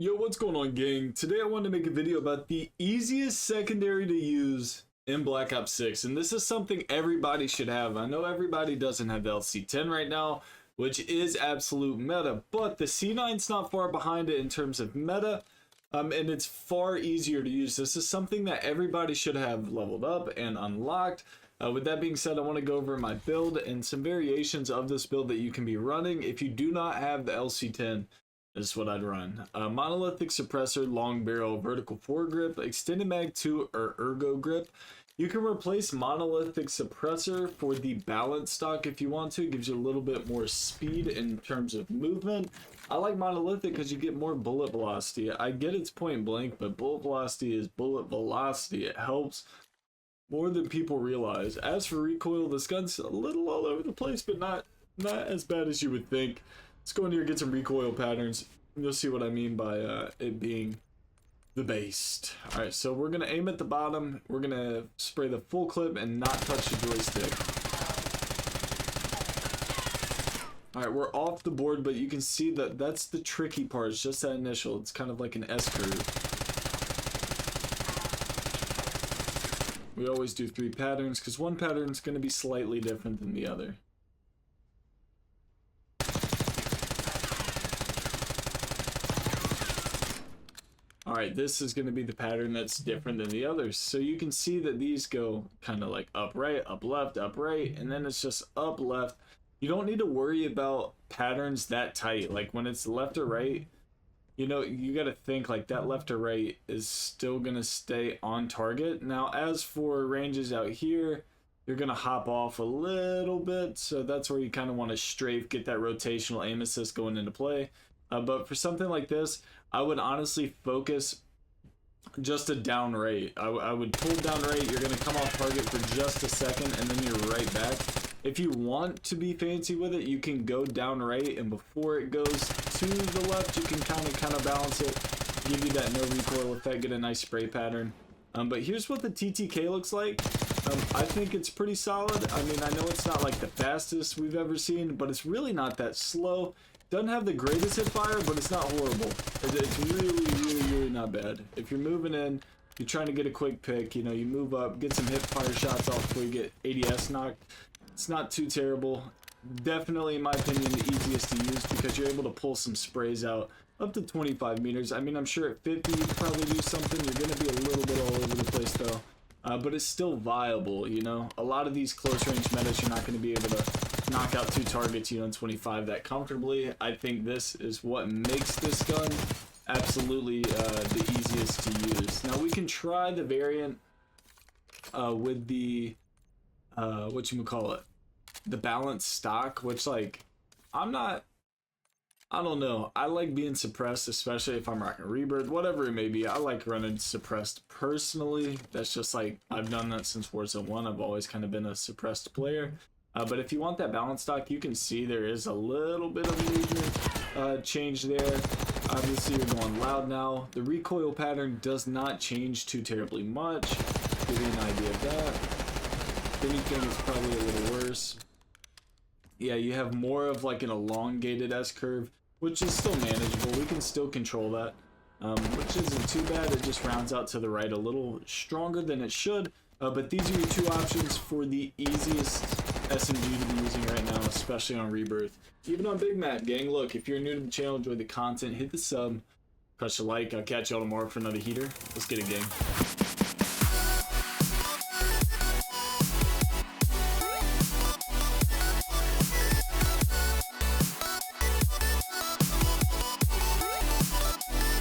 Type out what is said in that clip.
Yo, what's going on, gang? Today I wanted to make a video about the easiest secondary to use in Black Ops 6, and this is something everybody should have. I know everybody doesn't have the LC-10 right now, which is absolute meta, but the C9's not far behind it in terms of meta, and it's far easier to use. This is something that everybody should have leveled up and unlocked. With that being said, I want to go over my build and some variations of this build that you can be running if you do not have the LC-10. This is what I'd run. Monolithic suppressor, long barrel, vertical foregrip, extended mag 2 or ergo grip. You can replace monolithic suppressor for the balance stock if you want to. It gives you a little bit more speed in terms of movement. I like monolithic because you get more bullet velocity. I get it's point blank, but bullet velocity is bullet velocity. It helps more than people realize. As for recoil, this gun's a little all over the place, but not as bad as you would think. Let's go in here and get some recoil patterns. You'll see what I mean by it being the base. Alright, so we're going to aim at the bottom. We're going to spray the full clip and not touch the joystick. Alright, we're off the board, but you can see that that's the tricky part. It's just that initial. It's kind of like an S curve. We always do 3 patterns because one pattern is going to be slightly different than the other. Alright, this is going to be the pattern that's different than the others. So you can see that these go kind of like up right, up left, up right, and then it's just up left. You don't need to worry about patterns that tight. Like when it's left or right, you know, you got to think like that left or right is still going to stay on target. Now, as for ranges out here, you're going to hop off a little bit. So that's where you kind of want to strafe, get that rotational aim assist going into play. But for something like this, I would honestly focus just a down rate. I would pull down rate. You're going to come off target for just a second, and then you're right back. If you want to be fancy with it, you can go down right, and before it goes to the left, you can kind of counterbalance it, give you that no recoil effect, get a nice spray pattern. But here's what the TTK looks like. I think it's pretty solid. I mean, I know it's not like the fastest we've ever seen, but it's really not that slow. Doesn't have the greatest hip fire, but it's not horrible. It's really not bad. If you're moving in, you're trying to get a quick pick, you know, you move up, get some hip fire shots off before you get ADS knocked. It's not too terrible. Definitely, in my opinion, the easiest to use because you're able to pull some sprays out up to 25 meters. I mean, I'm sure at 50 you could probably do something. You're going to be a little bit all over the place though. But it's still viable, you know. A lot of these close range metas, you're not going to be able to knock out 2 targets, you know, in 25 that comfortably. I think this is what makes this gun absolutely the easiest to use. Now we can try the variant with the the balanced stock, which like I don't know. I like being suppressed, especially if I'm rocking rebirth, whatever it may be. I like running suppressed personally. That's just like, I've done that since Warzone 1. I've always kind of been a suppressed player. But if you want that balance stock, you can see there is a little bit of movement change there. Obviously, you're going loud now. The recoil pattern does not change too terribly much. Give you an idea of that. If anything, it's probably a little worse. Yeah, you have more of like an elongated S curve, which is still manageable. We can still control that, which isn't too bad. It just rounds out to the right a little stronger than it should. But these are your 2 options for the easiest SMG to be using right now, especially on rebirth. Even on big map, gang. Look, if you're new to the channel, enjoy the content, hit the sub, press the like. I'll catch y'all tomorrow for another heater. Let's get it, gang.